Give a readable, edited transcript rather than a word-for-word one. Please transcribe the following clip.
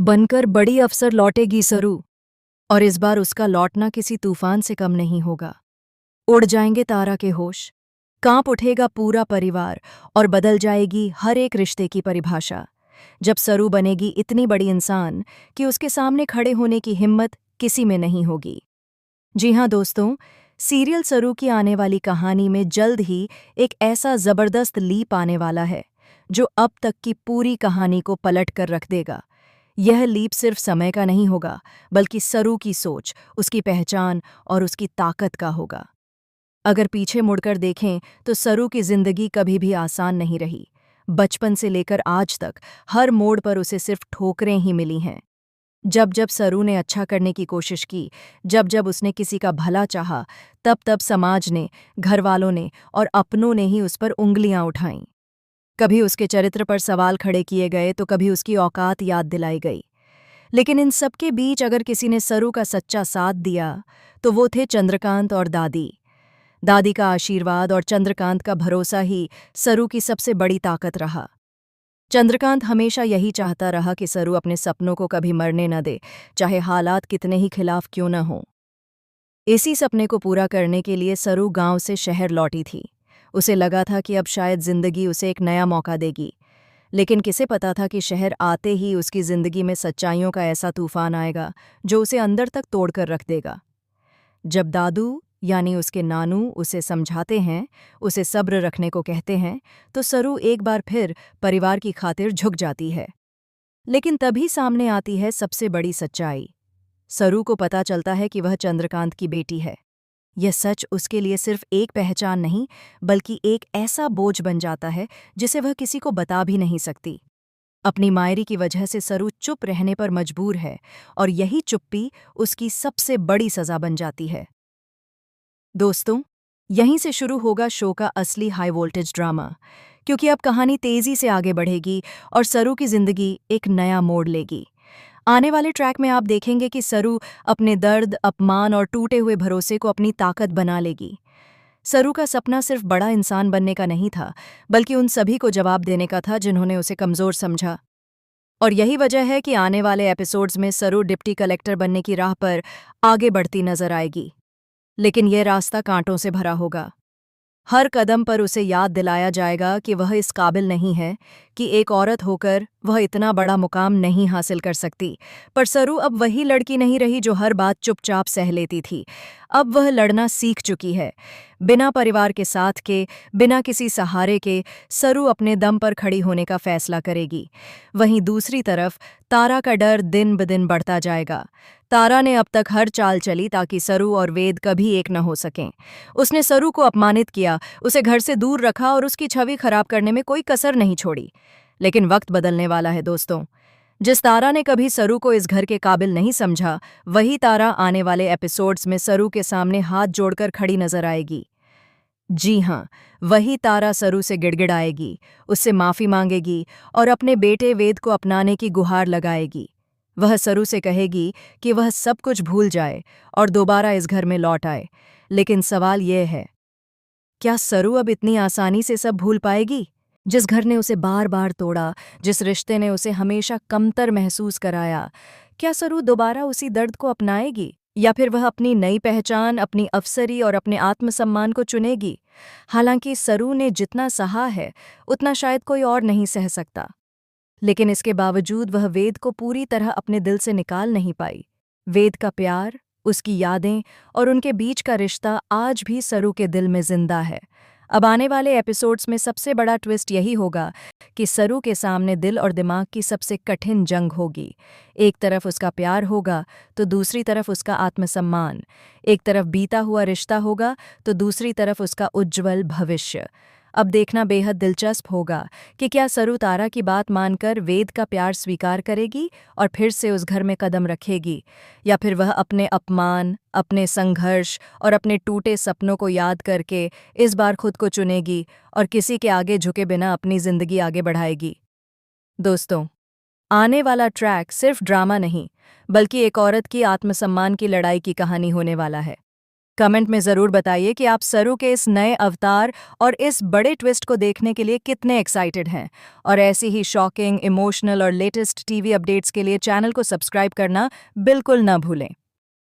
बनकर बड़ी अफसर लौटेगी सरू। और इस बार उसका लौटना किसी तूफान से कम नहीं होगा। उड़ जाएंगे तारा के होश, कांप उठेगा पूरा परिवार और बदल जाएगी हर एक रिश्ते की परिभाषा। जब सरू बनेगी इतनी बड़ी इंसान कि उसके सामने खड़े होने की हिम्मत किसी में नहीं होगी। जी हाँ दोस्तों, सीरियल सरू की आने वाली कहानी में जल्द ही एक ऐसा जबरदस्त लीप आने वाला है जो अब तक की पूरी कहानी को पलट कर रख देगा। यह लीप सिर्फ समय का नहीं होगा, बल्कि सरू की सोच, उसकी पहचान और उसकी ताकत का होगा। अगर पीछे मुड़कर देखें तो सरू की जिंदगी कभी भी आसान नहीं रही। बचपन से लेकर आज तक हर मोड़ पर उसे सिर्फ ठोकरें ही मिली हैं। जब जब सरू ने अच्छा करने की कोशिश की, जब जब उसने किसी का भला चाहा, तब तब समाज ने, घरवालों ने और अपनों ने ही उस पर उंगलियां उठाईं। कभी उसके चरित्र पर सवाल खड़े किए गए तो कभी उसकी औकात याद दिलाई गई। लेकिन इन सबके बीच अगर किसी ने सरू का सच्चा साथ दिया तो वो थे चंद्रकांत और दादी। दादी का आशीर्वाद और चंद्रकांत का भरोसा ही सरू की सबसे बड़ी ताकत रहा। चंद्रकांत हमेशा यही चाहता रहा कि सरू अपने सपनों को कभी मरने न दे, चाहे हालात कितने ही खिलाफ क्यों न हों। इसी सपने को पूरा करने के लिए सरू गांव से शहर लौटी थी। उसे लगा था कि अब शायद जिंदगी उसे एक नया मौका देगी। लेकिन किसे पता था कि शहर आते ही उसकी जिंदगी में सच्चाइयों का ऐसा तूफान आएगा जो उसे अंदर तक तोड़कर रख देगा। जब दादू यानी उसके नानू उसे समझाते हैं, उसे सब्र रखने को कहते हैं, तो सरू एक बार फिर परिवार की खातिर झुक जाती है। लेकिन तभी सामने आती है सबसे बड़ी सच्चाई। सरू को पता चलता है कि वह चंद्रकांत की बेटी है। यह सच उसके लिए सिर्फ एक पहचान नहीं, बल्कि एक ऐसा बोझ बन जाता है जिसे वह किसी को बता भी नहीं सकती। अपनी मायरी की वजह से सरू चुप रहने पर मजबूर है और यही चुप्पी उसकी सबसे बड़ी सजा बन जाती है। दोस्तों, यहीं से शुरू होगा शो का असली हाई वोल्टेज ड्रामा, क्योंकि अब कहानी तेजी से आगे बढ़ेगी और सरू की जिंदगी एक नया मोड़ लेगी। आने वाले ट्रैक में आप देखेंगे कि सरू अपने दर्द, अपमान और टूटे हुए भरोसे को अपनी ताकत बना लेगी। सरू का सपना सिर्फ बड़ा इंसान बनने का नहीं था, बल्कि उन सभी को जवाब देने का था जिन्होंने उसे कमजोर समझा। और यही वजह है कि आने वाले एपिसोड्स में सरू डिप्टी कलेक्टर बनने की राह पर आगे बढ़ती नजर आएगी। लेकिन यह रास्ता कांटों से भरा होगा। हर कदम पर उसे याद दिलाया जाएगा कि वह इस काबिल नहीं है, कि एक औरत होकर वह इतना बड़ा मुकाम नहीं हासिल कर सकती। पर सरू अब वही लड़की नहीं रही जो हर बात चुपचाप सह लेती थी। अब वह लड़ना सीख चुकी है। बिना परिवार के साथ के, बिना किसी सहारे के, सरू अपने दम पर खड़ी होने का फैसला करेगी। वहीं दूसरी तरफ तारा का डर दिन ब दिन बढ़ता जाएगा। तारा ने अब तक हर चाल चली ताकि सरू और वेद कभी एक न हो सकें। उसने सरू को अपमानित किया, उसे घर से दूर रखा और उसकी छवि खराब करने में कोई कसर नहीं छोड़ी। लेकिन वक्त बदलने वाला है दोस्तों। जिस तारा ने कभी सरू को इस घर के काबिल नहीं समझा, वही तारा आने वाले एपिसोड्स में सरू के सामने हाथ जोड़कर खड़ी नजर आएगी। जी हाँ, वही तारा सरू से गिड़गिड़ाएगी, उससे माफी मांगेगी और अपने बेटे वेद को अपनाने की गुहार लगाएगी। वह सरू से कहेगी कि वह सब कुछ भूल जाए और दोबारा इस घर में लौट आए। लेकिन सवाल यह है, क्या सरू अब इतनी आसानी से सब भूल पाएगी? जिस घर ने उसे बार बार तोड़ा, जिस रिश्ते ने उसे हमेशा कमतर महसूस कराया, क्या सरू दोबारा उसी दर्द को अपनाएगी? या फिर वह अपनी नई पहचान, अपनी अफसरी और अपने आत्मसम्मान को चुनेगी? हालांकि सरू ने जितना सहा है, उतना शायद कोई और नहीं सह सकता। लेकिन इसके बावजूद वह वेद को पूरी तरह अपने दिल से निकाल नहीं पाई। वेद का प्यार, उसकी यादें और उनके बीच का रिश्ता आज भी सरू के दिल में जिंदा है। अब आने वाले एपिसोड्स में सबसे बड़ा ट्विस्ट यही होगा कि सरू के सामने दिल और दिमाग की सबसे कठिन जंग होगी। एक तरफ उसका प्यार होगा तो दूसरी तरफ उसका आत्मसम्मान। एक तरफ बीता हुआ रिश्ता होगा तो दूसरी तरफ उसका उज्ज्वल भविष्य। अब देखना बेहद दिलचस्प होगा कि क्या सरू तारा की बात मानकर वेद का प्यार स्वीकार करेगी और फिर से उस घर में कदम रखेगी, या फिर वह अपने अपमान, अपने संघर्ष और अपने टूटे सपनों को याद करके इस बार खुद को चुनेगी और किसी के आगे झुके बिना अपनी जिंदगी आगे बढ़ाएगी। दोस्तों, आने वाला ट्रैक सिर्फ ड्रामा नहीं, बल्कि एक औरत की आत्मसम्मान की लड़ाई की कहानी होने वाला है। कमेंट में ज़रूर बताइए कि आप सरू के इस नए अवतार और इस बड़े ट्विस्ट को देखने के लिए कितने एक्साइटेड हैं। और ऐसी ही शॉकिंग, इमोशनल और लेटेस्ट टीवी अपडेट्स के लिए चैनल को सब्सक्राइब करना बिल्कुल ना भूलें।